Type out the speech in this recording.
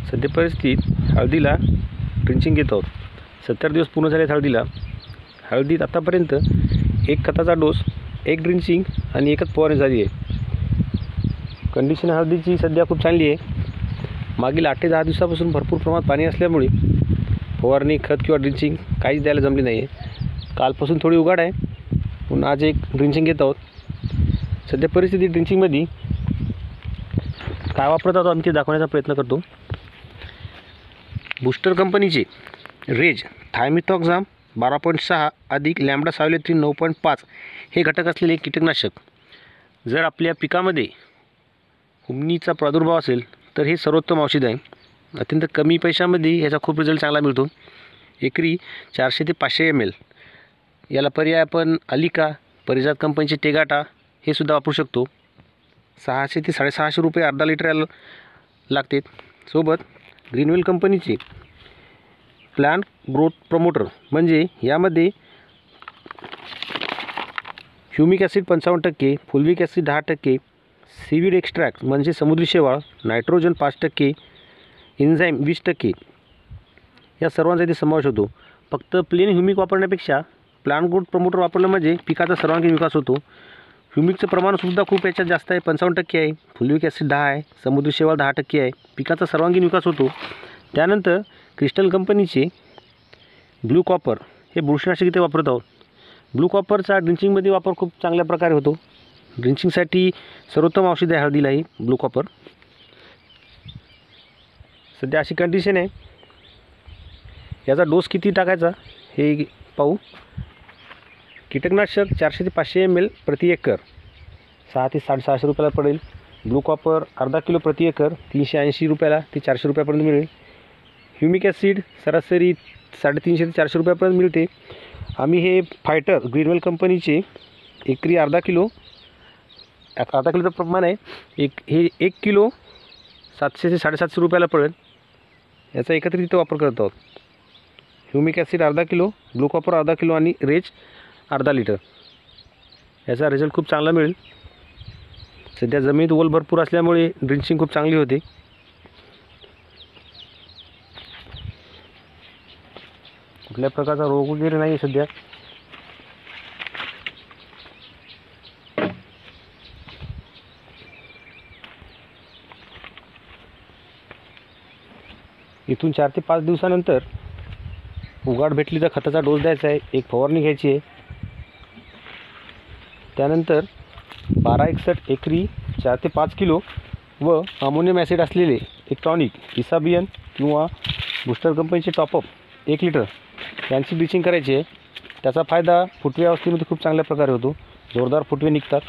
सध्या परिस्थितीत हळदीला ड्रिंचिंग घेत आहोत. 70 दिवस पूर्ण झाले हळदीला. हळदीत आतापर्यंत एक खताचा डोस, एक ड्रिंचिंग आणि एकच फवारणी झाली आहे. कंडिशन हळदीची सध्या खूप चांगली आहे. मागील 8 ते 10 दिवसापासून भरपूर प्रमाणात पाणी असल्यामुळे फवारणी, खत किंवा ड्रिंचिंग काहीच द्यायला जमली नाही आहे. कालपासून थोडी उघाड आहे, पण आज एक ड्रिंचिंग घेत आहोत. सध्या परिस्थिती ड्रिंचिंगमध्ये काय वापरत आहोत आम्ही ते दाखवण्याचा प्रयत्न करतो. बूस्टर कंपनीचे रेज थायमिथॉक्झाम 12.6 अधिक लॅम्बडा सायलोथ्रिन 9.5 हे घटक असलेले कीटकनाशक. जर आपल्या पिकामध्ये हुमणीचा प्रादुर्भाव असेल तर हे सर्वोत्तम औषध आहे. अत्यंत कमी पैशामध्ये ह्याचा खूप रिझल्ट चांगला मिळतो. एकरी 400 ते 500 ml. याला पर्याय आपण अलिका, परिजात कंपनीचे टेगाटा हे सुद्धा वापरू शकतो. 600 ते 650 रुपये अर्धा लिटर याला लागते. सोबत ग्रीनवेल कंपनीचे प्लांट ग्रोथ प्रमोटर, म्हणजे यामध्ये humic acid 55%, fulvic acid 10%, seaweed extract म्हणजे समुद्री शेवाळ, नायट्रोजन 5%, एन्झाईम 20%, या सर्वांचा इथे समावेश होतो. फक्त प्लेन ह्युमिक वापरण्यापेक्षा प्लांट ग्रोथ प्रमोटर वापरलं म्हणजे पिकाचा सर्वांगीण विकास होतो. ह्युमिकचं प्रमाणसुद्धा खूप याच्यात जास्त आहे, 55% आहे. फुल्विक ॲसिड 10 आहे, समुद्री शेवाळ 10% आहे. पिकाचा सर्वांगीण विकास होतो. त्यानंतर क्रिस्टल कंपनीचे ब्लू कॉपर हे बुरशीनाशक इथे वापरत आहोत. ब्लू कॉपरचा ड्रिंचिंगमध्ये वापर खूप चांगल्या प्रकारे होतो. ड्रिंचिंगसाठी सर्वोत्तम औषध आहे हळदीलाही ब्लू कॉपर. सध्या अशी कंडिशन आहे. याचा डोस किती टाकायचा हे पाहू. कीटकनाशक 400 ते 500 ml प्रति एकर 600 ते 650 रुपयाला पडेल. ब्लू कॉपर अर्धा किलो प्रति एकर 380 रुपयाला ते 400 रुपयापर्यंत मिळेल. ह्युमिक ॲसिड सरासरी 350 ते 400 रुपयापर्यंत मिळते. आम्ही हे फायटर ग्रीनवेल कंपनीचे एकरी अर्धा किलोचं प्रमाण आहे. हे 1 किलो 700 ते 750 रुपयाला पडेल. याचा एकत्रित वापर करत आहोत. ह्युमिक ॲसिड अर्धा किलो, ब्लू कॉपर अर्धा किलो आणि रेज अर्धा लिटर. याचा रिझल्ट खूप चांगला मिळेल. सध्या जमिनीत ओल भरपूर असल्यामुळे ड्रिंचिंग खूप चांगली होते. कुठल्या प्रकारचा रोग वगैरे नाही आहे सध्या. इथून 4 ते 5 दिवसानंतर उघाड भेटली तर खताचा डोस द्यायचा आहे, एक फवारणी घ्यायची आहे. त्यानंतर 1261 एकरी 4 ते 5 किलो व अमोनियम ॲसिड असलेले एक टॉनिक इसाबियन किंवा बूस्टर कंपनीचे टॉपअप 1 लिटर यांची ब्लिचिंग करायची आहे. त्याचा फायदा फुटवे अवस्थेमध्ये खूप चांगल्या प्रकारे होतो. जोरदार फुटवे निघतात.